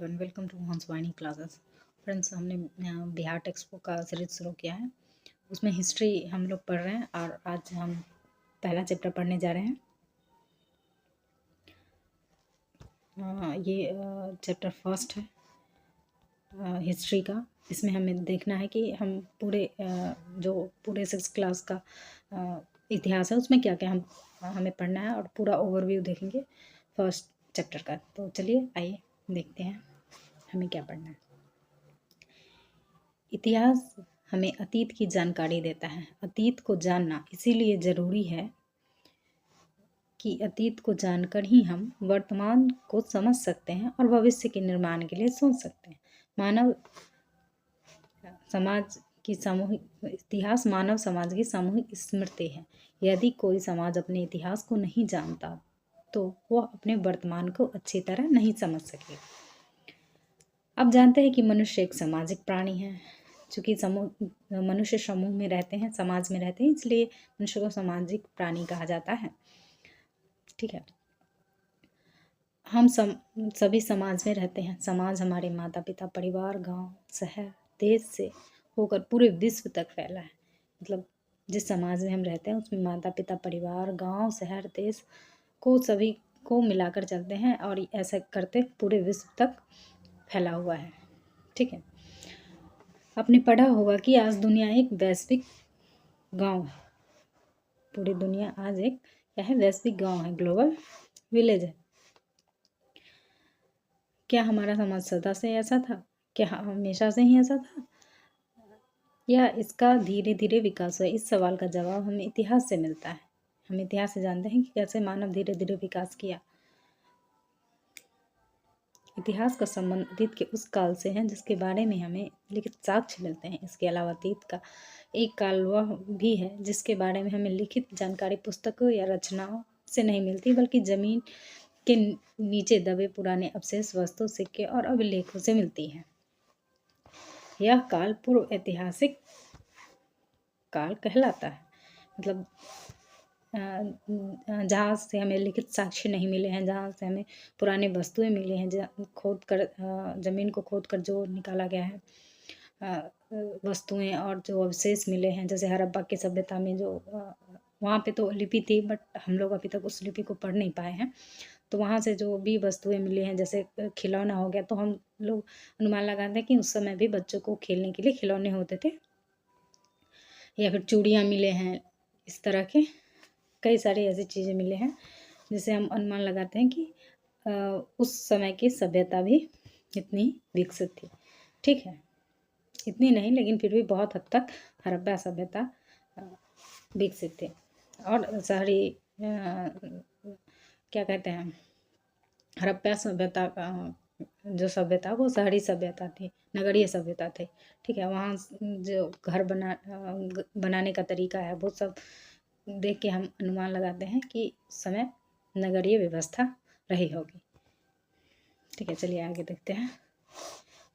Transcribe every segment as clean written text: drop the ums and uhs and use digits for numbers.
Everyone, welcome to Hansvani classes. Friends, हमने Bihar textbook का series शुरू किया है। उसमें हिस्ट्री हम लोग पढ़ रहे हैं और आज हम पहला चैप्टर पढ़ने जा रहे हैं। ये चैप्टर फर्स्ट है हिस्ट्री का। इसमें हमें देखना है कि हम पूरे जो पूरे 6 क्लास का इतिहास है उसमें क्या क्या हमें पढ़ना है और पूरा ओवरव्यू देखेंगे फर्स्ट चैप्टर का। तो चलिए आइए देखते हैं हमें क्या पढ़ना है। इतिहास हमें अतीत की जानकारी देता है। अतीत को जानना इसीलिए ज़रूरी है कि अतीत को जानकर ही हम वर्तमान को समझ सकते हैं और भविष्य के निर्माण के लिए सोच सकते हैं। मानव समाज की सामूहिक इतिहास मानव समाज की सामूहिक स्मृति है। यदि कोई समाज अपने इतिहास को नहीं जानता तो वह अपने वर्तमान को अच्छी तरह नहीं समझ सकेगा। अब जानते हैं कि मनुष्य एक सामाजिक प्राणी है। चूँकि मनुष्य समूह में रहते हैं, समाज में रहते हैं, इसलिए मनुष्य को सामाजिक प्राणी कहा जाता है। ठीक है, हम सभी समाज में रहते हैं। समाज हमारे माता पिता, परिवार, गांव, शहर, देश से होकर पूरे विश्व तक फैला है। मतलब जिस समाज में हम रहते हैं उसमें माता पिता, परिवार, गांव, शहर, देश को सभी को मिलाकर चलते हैं और ऐसा करते पूरे विश्व तक फैला हुआ है। ठीक है, आपने पढ़ा होगा कि आज दुनिया एक वैश्विक गांव है। पूरी दुनिया आज एक क्या है? वैश्विक गांव है, ग्लोबल विलेज है। क्या हमारा समाज सदा से ऐसा था? क्या हमेशा से ही ऐसा था या इसका धीरे धीरे विकास हुआ? इस सवाल का जवाब हमें इतिहास से मिलता है। हम इतिहास से जानते हैं कि कैसे मानव धीरे धीरे विकास किया। इतिहास का संबंध अतीत के उस काल से है जिसके बारे में हमें लिखित साक्ष्य मिलते हैं। इसके अलावा अतीत का एक काल वह भी है जिसके बारे में हमें लिखित जानकारी पुस्तकों या रचनाओं से नहीं मिलती, बल्कि जमीन के नीचे दबे पुराने अवशेष, वस्तु, सिक्के और अभिलेखों से मिलती है। यह काल पूर्व ऐतिहासिक काल कहलाता है। मतलब जहाँ से हमें लिखित साक्ष्य नहीं मिले हैं, जहाँ से हमें पुराने वस्तुएं मिली हैं, ज़मीन को खोद कर जो निकाला गया है वस्तुएं और जो अवशेष मिले हैं, जैसे हड़प्पा की सभ्यता में जो वहाँ पे तो लिपि थी, बट हम लोग अभी तक उस लिपि को पढ़ नहीं पाए हैं। तो वहाँ से जो भी वस्तुएं मिली हैं, जैसे खिलौना हो गया, तो हम लोग अनुमान लगाते हैं कि उस समय भी बच्चों को खेलने के लिए खिलौने होते थे, या फिर चूड़ियाँ मिले हैं। इस तरह के कई सारी ऐसी चीज़ें मिले हैं जिसे हम अनुमान लगाते हैं कि उस समय की सभ्यता भी इतनी विकसित थी। ठीक है, इतनी नहीं लेकिन फिर भी बहुत हद तक हड़प्पा सभ्यता विकसित थी। और शहरी क्या कहते हैं, हड़प्पा सभ्यता का जो सभ्यता वो शहरी सभ्यता थी, नगरीय सभ्यता थी। ठीक है, वहाँ जो घर बनाने का तरीका है वो सब देख के हम अनुमान लगाते हैं कि उस समय नगरीय व्यवस्था रही होगी। ठीक है, चलिए आगे देखते हैं।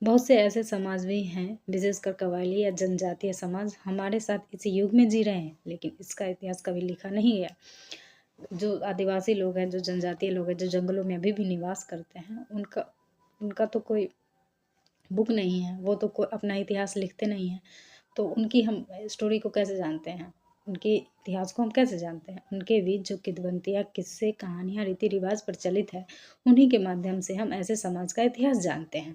बहुत से ऐसे समाज भी हैं, विशेषकर कबायली या जनजातीय समाज हमारे साथ इस युग में जी रहे हैं, लेकिन इसका इतिहास कभी लिखा नहीं गया। जो आदिवासी लोग हैं, जो जनजातीय लोग हैं, जो जंगलों में अभी भी निवास करते हैं, उनका तो कोई बुक नहीं है, वो तो कोई अपना इतिहास लिखते नहीं हैं। तो उनकी हम स्टोरी को कैसे जानते हैं, उनके इतिहास को हम कैसे जानते हैं? उनके बीच जो किंवदंतियाँ, किस्से, कहानियाँ, रीति रिवाज प्रचलित है, उन्हीं के माध्यम से हम ऐसे समाज का इतिहास जानते हैं।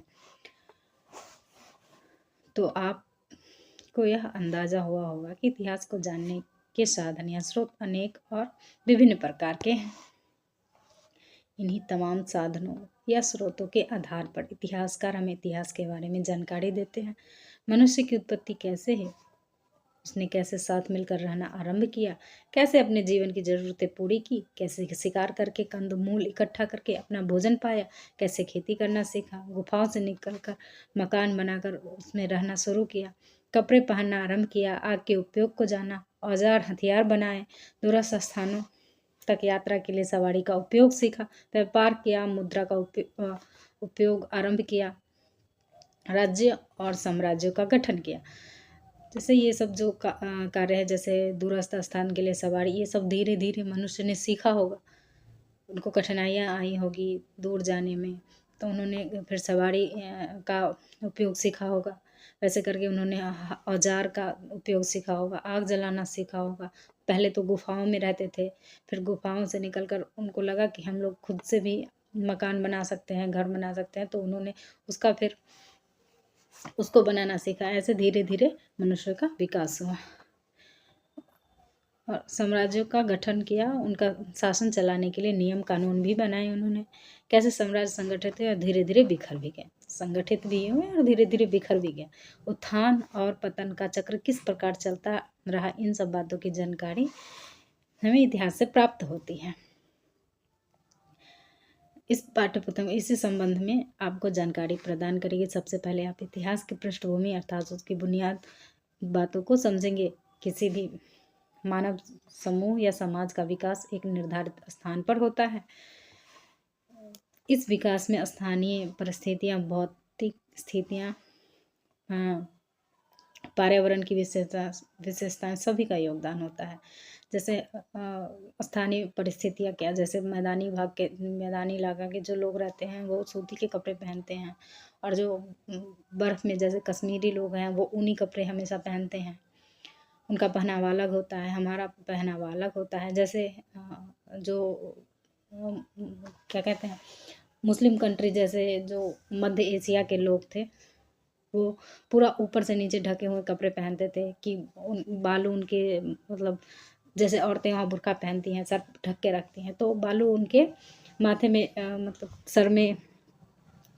तो आपको यह अंदाजा हुआ होगा कि इतिहास को जानने के साधन या स्रोत अनेक और विभिन्न प्रकार के हैं। इन्हीं तमाम साधनों या स्रोतों के आधार पर इतिहासकार हमें इतिहास के बारे में जानकारी देते हैं। मनुष्य की उत्पत्ति कैसे है, उसने कैसे साथ मिलकर रहना आरंभ किया, कैसे अपने जीवन की ज़रूरतें पूरी की, कैसे शिकार करके कंद मूल इकट्ठा करके अपना भोजन पाया, कैसे खेती करना सीखा, गुफाओं से निकलकर मकान बनाकर उसमें रहना शुरू किया, कपड़े पहनना आरंभ किया, आग के उपयोग को जाना, औजार हथियार बनाए, दूरस्थ स्थानों तक यात्रा के लिए सवारी का उपयोग सीखा, व्यापार किया, मुद्रा का उपयोग आरंभ किया, राज्य और साम्राज्यों का गठन किया। जैसे ये सब जो कार्य है, जैसे दूरस्थ स्थान के लिए सवारी, ये सब धीरे धीरे मनुष्य ने सीखा होगा। उनको कठिनाइयाँ आई होगी दूर जाने में, तो उन्होंने फिर सवारी का उपयोग सीखा होगा। वैसे करके उन्होंने औजार का उपयोग सीखा होगा, आग जलाना सीखा होगा। पहले तो गुफाओं में रहते थे, फिर गुफाओं से निकलकर उनको लगा कि हम लोग खुद से भी मकान बना सकते हैं, घर बना सकते हैं, तो उन्होंने फिर उसको बनाना सीखा। ऐसे धीरे धीरे मनुष्य का विकास हुआ और साम्राज्यों का गठन किया। उनका शासन चलाने के लिए नियम कानून भी बनाए उन्होंने। कैसे साम्राज्य संगठित हुए और धीरे धीरे बिखर भी गए, संगठित भी हुए और धीरे धीरे बिखर भी गए। उत्थान और पतन का चक्र किस प्रकार चलता रहा, इन सब बातों की जानकारी हमें इतिहास से प्राप्त होती है। इस पाठ्यपुस्तक में इसी संबंध में आपको जानकारी प्रदान करेगी। सबसे पहले आप इतिहास की पृष्ठभूमि अर्थात उसकी बुनियाद बातों को समझेंगे। किसी भी मानव समूह या समाज का विकास एक निर्धारित स्थान पर होता है। इस विकास में स्थानीय परिस्थितियाँ, भौतिक स्थितियाँ, पर्यावरण की विशेषताएं सभी का योगदान होता है। जैसे स्थानीय परिस्थितियाँ क्या, जैसे मैदानी इलाका के जो लोग रहते हैं वो सूती के कपड़े पहनते हैं, और जो बर्फ़ में जैसे कश्मीरी लोग हैं वो ऊनी कपड़े हमेशा पहनते हैं। उनका पहनावा अलग होता है, हमारा पहनावा अलग होता है। जैसे जो क्या कहते हैं, मुस्लिम कंट्री जैसे जो मध्य एशिया के लोग थे वो पूरा ऊपर से नीचे ढके हुए कपड़े पहनते थे कि बालू उनके मतलब जैसे औरतें वहाँ बुर्का पहनती हैं, सर ढक के रखती हैं, तो बालू उनके माथे में मतलब सर में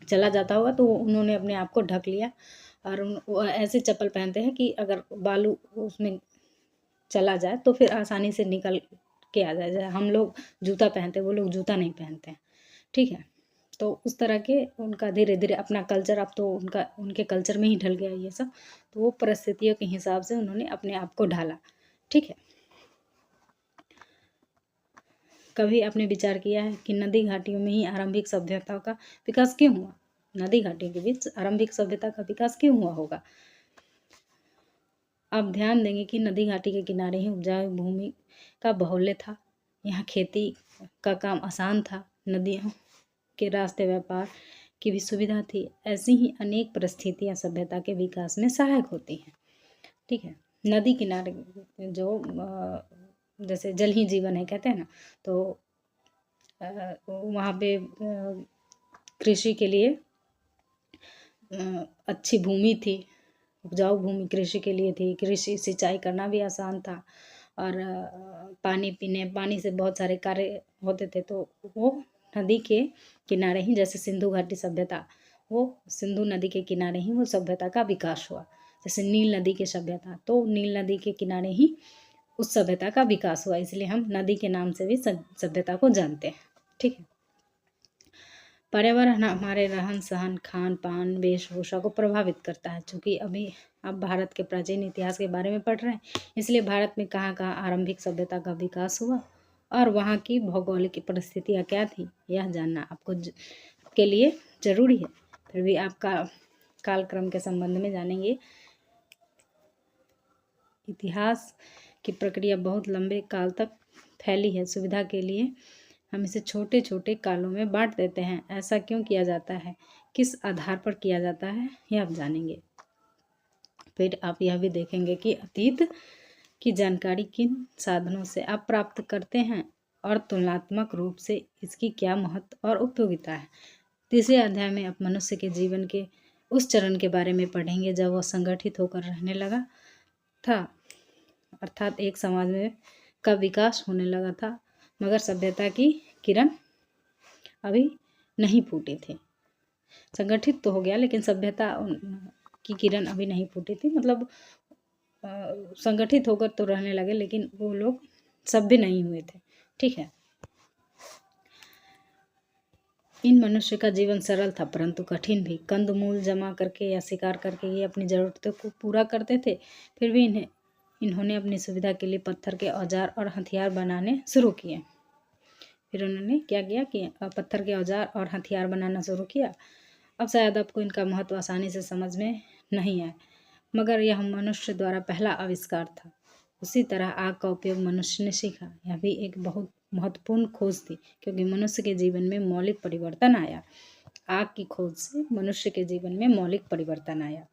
चला जाता होगा, तो उन्होंने अपने आप को ढक लिया। और वो ऐसे चप्पल पहनते हैं कि अगर बालू उसमें चला जाए तो फिर आसानी से निकल के आ जाए। जैसे हम लोग जूता पहनते हैं, वो लोग जूता नहीं पहनते हैं, ठीक है। तो उस तरह के उनका धीरे धीरे अपना कल्चर, अब तो उनके कल्चर में ही ढल गया ये सब। तो वो परिस्थितियों के हिसाब से उन्होंने अपने आप को ढाला, ठीक है। कभी आपने विचार किया है कि नदी घाटियों में ही आरंभिक सभ्यता का विकास क्यों हुआ? नदी घाटियों के बीच आरंभिक सभ्यता का विकास क्यों हुआ होगा? आप ध्यान देंगे कि नदी घाटी के किनारे ही उपजाऊ भूमि का बाहुल्य था। यहाँ खेती का काम आसान था, नदियों के रास्ते व्यापार की भी सुविधा थी। ऐसी ही अनेक परिस्थितियाँ सभ्यता के विकास में सहायक होती हैं, ठीक है। नदी किनारे जो जैसे जल ही जीवन है कहते हैं ना, तो वहाँ पे कृषि के लिए अच्छी भूमि थी, उपजाऊ भूमि कृषि के लिए थी। कृषि सिंचाई करना भी आसान था, और पानी से बहुत सारे कार्य होते थे। तो वो नदी के किनारे ही, जैसे सिंधु घाटी सभ्यता, वो सिंधु नदी के किनारे ही वो सभ्यता का विकास हुआ। जैसे नील नदी की सभ्यता, तो नील नदी के किनारे ही उस सभ्यता का विकास हुआ, इसलिए हम नदी के नाम से भी सभ्यता को जानते हैं, ठीक है। पर्यावरण हमारे रहन सहन, खान पान, वेशभूषा को प्रभावित करता है। चूँकि अभी आप भारत के प्राचीन इतिहास के बारे में पढ़ रहे हैं, इसलिए भारत में कहाँ कहाँ आरंभिक सभ्यता का विकास हुआ और वहाँ की भौगोलिक परिस्थितियाँ क्या थी, यह जानना आपको के लिए ज़रूरी है। फिर भी आपका कालक्रम के संबंध में जानेंगे। इतिहास की प्रक्रिया बहुत लंबे काल तक फैली है। सुविधा के लिए हम इसे छोटे छोटे कालों में बांट देते हैं। ऐसा क्यों किया जाता है, किस आधार पर किया जाता है, यह आप जानेंगे। फिर आप यह भी देखेंगे कि अतीत की जानकारी किन साधनों से आप प्राप्त करते हैं और तुलनात्मक रूप से इसकी क्या महत्व और उपयोगिता है। तीसरे अध्याय में आप मनुष्य के जीवन के उस चरण के बारे में पढ़ेंगे जब वह संगठित होकर रहने लगा था, अर्थात एक समाज में का विकास होने लगा था, मगर सभ्यता की किरण अभी नहीं फूटी थी। संगठित तो हो गया लेकिन सभ्यता की किरण अभी नहीं फूटी थी। मतलब संगठित होकर तो रहने लगे लेकिन वो लोग सभ्य नहीं हुए थे, ठीक है। इन मनुष्य का जीवन सरल था परंतु कठिन भी। कंदमूल जमा करके या शिकार करके ये अपनी ज़रूरतों को पूरा करते थे। फिर भी इन्होंने अपनी सुविधा के लिए पत्थर के औजार और हथियार बनाने शुरू किए। फिर उन्होंने क्या किया कि पत्थर के औजार और हथियार बनाना शुरू किया। अब शायद आपको इनका महत्व आसानी से समझ में नहीं आए, मगर यह मनुष्य द्वारा पहला आविष्कार था। उसी तरह आग का उपयोग मनुष्य ने सीखा। यह भी एक बहुत महत्वपूर्ण खोज थी क्योंकि मनुष्य के जीवन में मौलिक परिवर्तन आया। आग की खोज से मनुष्य के जीवन में मौलिक परिवर्तन आया।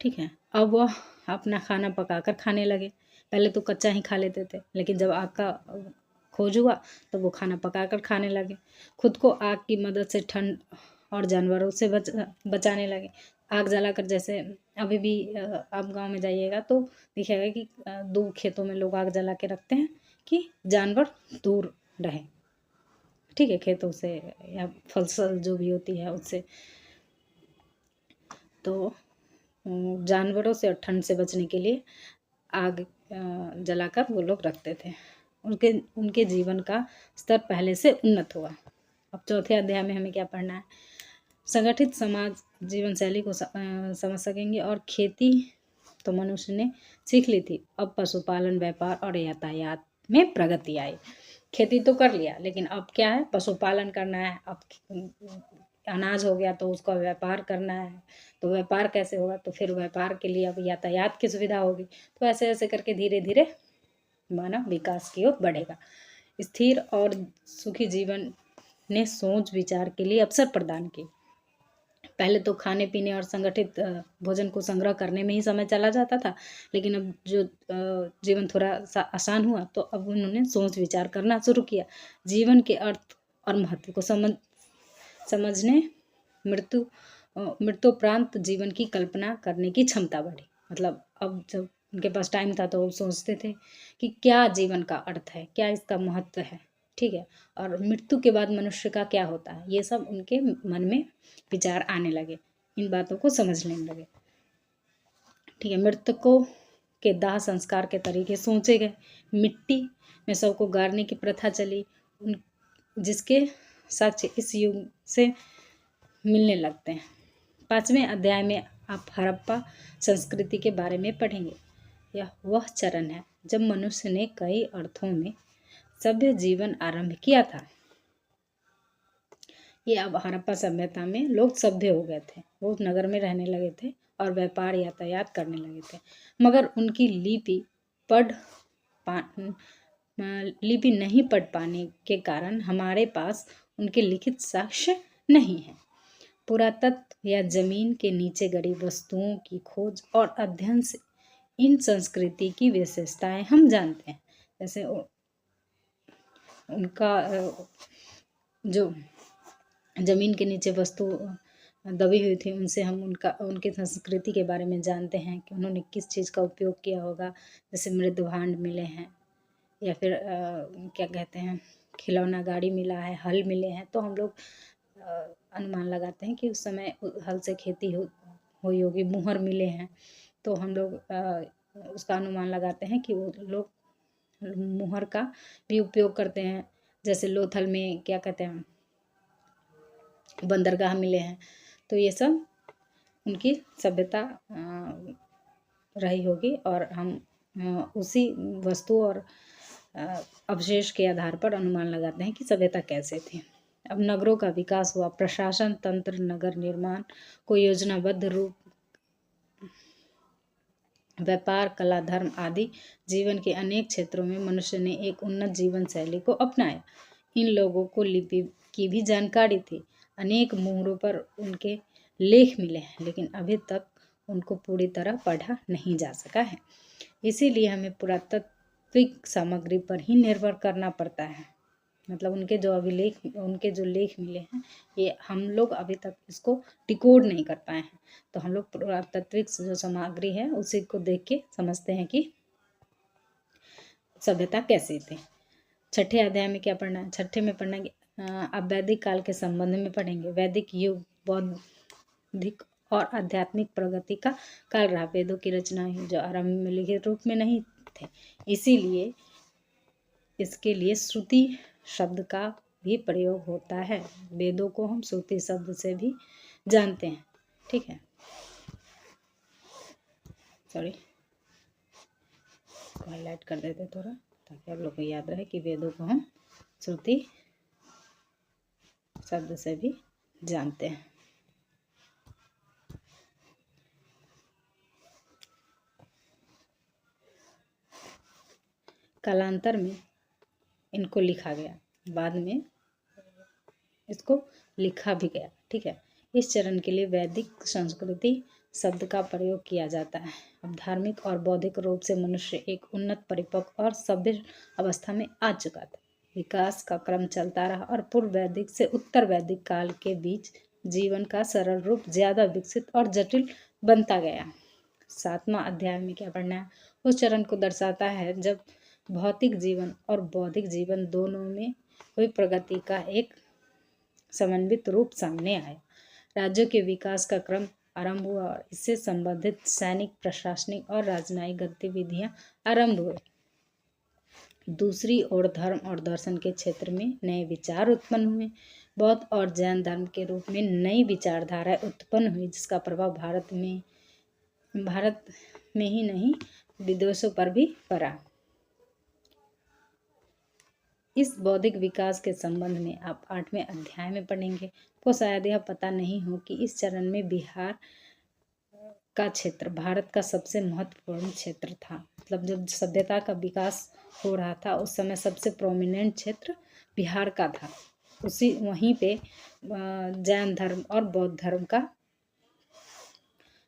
ठीक है, अब वह अपना खाना पकाकर खाने लगे। पहले तो कच्चा ही खा लेते थे, लेकिन जब आग का खोज हुआ तो वो खाना पकाकर खाने लगे। खुद को आग की मदद से ठंड और जानवरों से बचाने लगे। आग जलाकर, जैसे अभी भी आप गांव में जाइएगा तो दिखेगा कि दूर खेतों में लोग आग जला के रखते हैं कि जानवर दूर रहे। ठीक है, खेतों से या फसल जो भी होती है उससे, तो जानवरों से और ठंड से बचने के लिए आग जलाकर वो लोग रखते थे। उनके उनके जीवन का स्तर पहले से उन्नत हुआ। अब चौथे अध्याय में हमें क्या पढ़ना है? संगठित समाज जीवन शैली को समझ सकेंगे। और खेती तो मनुष्य ने सीख ली थी, अब पशुपालन, व्यापार और यातायात में प्रगति आई। खेती तो कर लिया, लेकिन अब क्या है? पशुपालन करना है। अब अनाज हो गया तो उसका व्यापार करना है, तो व्यापार कैसे होगा? तो फिर व्यापार के लिए अब यातायात की सुविधा होगी। तो ऐसे ऐसे करके धीरे धीरे मानव विकास की ओर बढ़ेगा। स्थिर और सुखी जीवन ने सोच विचार के लिए अवसर प्रदान किए। पहले तो खाने पीने और संगठित भोजन को संग्रह करने में ही समय चला जाता था, लेकिन अब जो जीवन थोड़ा सा आसान हुआ तो अब उन्होंने सोच विचार करना शुरू किया। जीवन के अर्थ और महत्व को समझने मृत्युपरांत जीवन की कल्पना करने की क्षमता बढ़ी। मतलब अब जब उनके पास टाइम था तो वो सोचते थे कि क्या जीवन का अर्थ है, क्या इसका महत्व है। ठीक है, और मृत्यु के बाद मनुष्य का क्या होता है, ये सब उनके मन में विचार आने लगे, इन बातों को समझने लगे। ठीक है, मृतकों के दाह संस्कार के तरीके सोचे गए। मिट्टी में सबको गाड़ने की प्रथा चली, जिसके साक्ष्य इस युग से मिलने लगते हैं। 5वें अध्याय में आप हड़प्पा संस्कृति के बारे में पढ़ेंगे। यह वह चरण है जब मनुष्य ने कई अर्थों में सभ्य जीवन आरंभ किया था। ये अब हड़प्पा सभ्यता में लोग सभ्य हो गए थे, वो नगर में रहने लगे थे और व्यापार यातायात करने लगे थे। मगर उनकी लिपि नहीं पढ़ पाने के कारण हमारे पास उनके लिखित साक्ष्य नहीं है। पुरातत्व या जमीन के नीचे गड़ी वस्तुओं की खोज और अध्ययन से इन संस्कृति की विशेषताएं हम जानते हैं। जैसे उनका जो जमीन के नीचे वस्तु दबी हुई थी, उनसे हम उनकी संस्कृति के बारे में जानते हैं कि उन्होंने किस चीज़ का उपयोग किया होगा। जैसे मृद भांड मिले हैं, या फिर क्या कहते हैं, खिलौना गाड़ी मिला है, हल मिले हैं। तो हम लोग अनुमान लगाते हैं कि उस समय हल से खेती हुई होगी। मुहर मिले हैं, तो हम लोग उसका अनुमान लगाते हैं कि वो लोग मुहर का भी उपयोग करते हैं। जैसे लोथल में क्या कहते हैं, बंदरगाह मिले हैं। तो ये सब उनकी सभ्यता रही होगी, और हम उसी वस्तु और अवशेष के आधार पर अनुमान लगाते हैं कि सभ्यता कैसे थी। अब नगरों का विकास हुआ। प्रशासन तंत्र, नगर निर्माण को योजनाबद्ध रूप, व्यापार, कला, धर्म आदि जीवन के अनेक क्षेत्रों में मनुष्य ने एक उन्नत जीवन शैली को अपनाया। इन लोगों को लिपि की भी जानकारी थी। अनेक मोहरों पर उनके लेख मिले हैं, लेकिन अभी तक उनको पूरी तरह पढ़ा नहीं जा सका है। इसीलिए हमें पुरातात्विक सामग्री पर ही निर्भर करना पड़ता है। मतलब उनके जो लेख मिले हैं, ये हम लोग अभी तक इसको डिकोड नहीं कर पाए हैं। तो हम लोग पुरातात्विक जो सामग्री है उसी को देख के समझते हैं कि सभ्यता कैसी थी। छठे अध्याय में क्या पढ़ना है? छठे में पढ़ना है अब वैदिक काल के संबंध में पढ़ेंगे। वैदिक युग बौद्धिक और आध्यात्मिक प्रगति का काल रहा। वेदों की रचना जो आरंभ में लिखित रूप में नहीं थे, इसीलिए इसके लिए श्रुति शब्द का भी प्रयोग होता है। वेदों को हम श्रुति शब्द से भी जानते हैं। ठीक है, सॉरी, हाईलाइट कर देते थोड़ा, ताकि आप लोग को याद रहे कि वेदों को हम श्रुति शब्द से भी जानते हैं। कालांतर में इनको लिखा गया, बाद में इसको लिखा भी गया। ठीक है, इस चरण के लिए वैदिक संस्कृति शब्द का प्रयोग किया जाता है। अब धार्मिक और बौद्धिक रूप से मनुष्य एक उन्नत, परिपक्व और सभ्य अवस्था में आ चुका था। विकास का क्रम चलता रहा और पूर्व वैदिक से उत्तर वैदिक काल के बीच जीवन का सरल रूप ज्यादा विकसित और जटिल बनता गया। 7वां अध्याय में क्या पढ़ना है? उस चरण को दर्शाता है जब भौतिक जीवन और बौद्धिक जीवन दोनों में हुई प्रगति का एक समन्वित रूप सामने आया। राज्यों के विकास का क्रम आरंभ हुआ और इससे संबंधित सैनिक, प्रशासनिक और राजनयिक गतिविधियां आरंभ हुई। दूसरी ओर धर्म और दर्शन के क्षेत्र में नए विचार उत्पन्न हुए। बौद्ध और जैन धर्म के रूप में नई विचारधारा उत्पन्न हुई, जिसका प्रभाव भारत में ही नहीं विदेशों पर भी पड़ा। इस बौद्धिक विकास के संबंध में आप 8वें अध्याय में पढ़ेंगे। तो शायद यह पता नहीं हो कि इस चरण में बिहार का क्षेत्र भारत का सबसे महत्वपूर्ण क्षेत्र था। मतलब जब सभ्यता का विकास हो रहा था उस समय सबसे प्रोमिनेंट क्षेत्र बिहार का था। वहीं पे जैन धर्म और बौद्ध धर्म का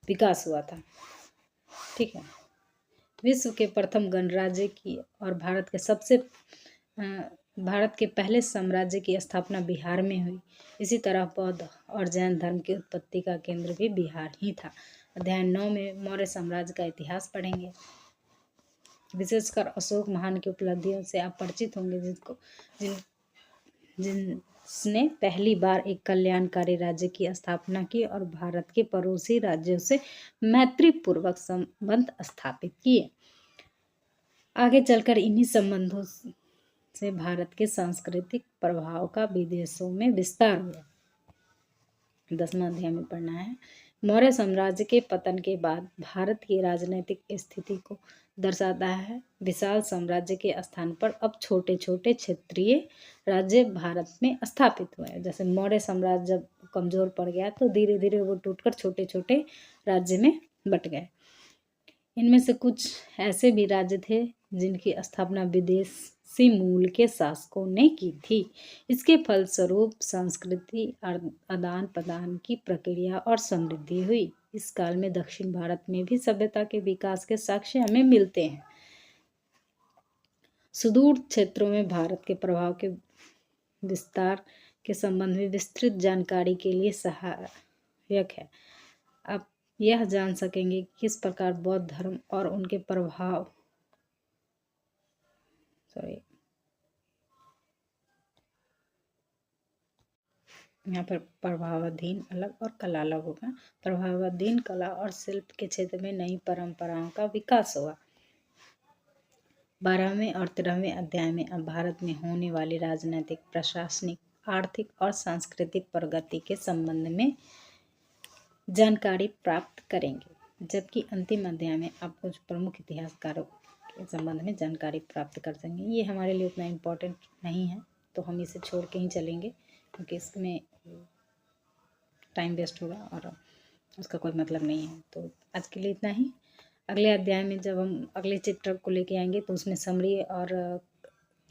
विकास हुआ था। ठीक है, विश्व के प्रथम गणराज्य की और भारत के पहले साम्राज्य की स्थापना बिहार में हुई। इसी तरह बौद्ध और जैन धर्म की उत्पत्ति का केंद्र भी बिहार ही था। अध्याय 9 में मौर्य साम्राज्य का इतिहास पढ़ेंगे। विशेषकर अशोक महान की उपलब्धियों से आप परिचित होंगे, जिसने पहली बार एक कल्याणकारी राज्य की स्थापना की और भारत के पड़ोसी राज्यों से मैत्रीपूर्वक संबंध स्थापित किए। आगे चलकर इन्हीं संबंधों से भारत के सांस्कृतिक प्रभाव का विदेशों में विस्तार हुआ। 10वां अध्याय में पढ़ना है। मौर्य साम्राज्य के पतन के बाद भारत की राजनीतिक स्थिति को दर्शाता है। विशाल साम्राज्य के स्थान पर अब छोटे छोटे क्षेत्रीय राज्य भारत में स्थापित हुए। जैसे मौर्य साम्राज्य जब कमजोर पड़ गया तो धीरे धीरे वो टूटकर छोटे छोटे राज्य में बट गए। इनमें से कुछ ऐसे भी राज्य थे जिनकी स्थापना विदेशी मूल के शासकों ने की थी। इसके फलस्वरूप संस्कृति आदान प्रदान की प्रक्रिया और समृद्धि हुई। इस काल में दक्षिण भारत में भी सभ्यता के विकास के साक्ष्य हमें मिलते हैं। सुदूर क्षेत्रों में भारत के प्रभाव के विस्तार के संबंध में विस्तृत जानकारी के लिए सहायक है। आप यह जान सकेंगे कि किस प्रकार बौद्ध धर्म और उनके प्रभाव यहाँ पर प्रभावाधीन अलग और कला अलग होगा। प्रभावाधीन कला और शिल्प के क्षेत्र में नई परंपराओं का विकास हुआ। 12वें और 13वें अध्याय में अब भारत में होने वाली राजनीतिक, प्रशासनिक, आर्थिक और सांस्कृतिक प्रगति के संबंध में जानकारी प्राप्त करेंगे, जबकि अंतिम अध्याय में आप कुछ प्रमुख इतिहासकारों के संबंध में जानकारी प्राप्त कर सकेंगे। ये हमारे लिए उतना इम्पोर्टेंट नहीं है तो हम इसे छोड़ के ही चलेंगे, क्योंकि इसमें टाइम वेस्ट होगा और उसका कोई मतलब नहीं है। तो आज के लिए इतना ही। अगले अध्याय में जब हम अगले चैप्टर को लेके आएंगे तो उसमें समरी और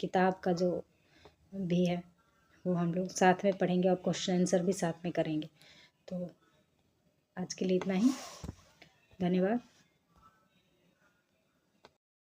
किताब का जो भी है वो हम लोग साथ में पढ़ेंगे और क्वेश्चन आंसर भी साथ में करेंगे। तो आज के लिए इतना ही। धन्यवाद।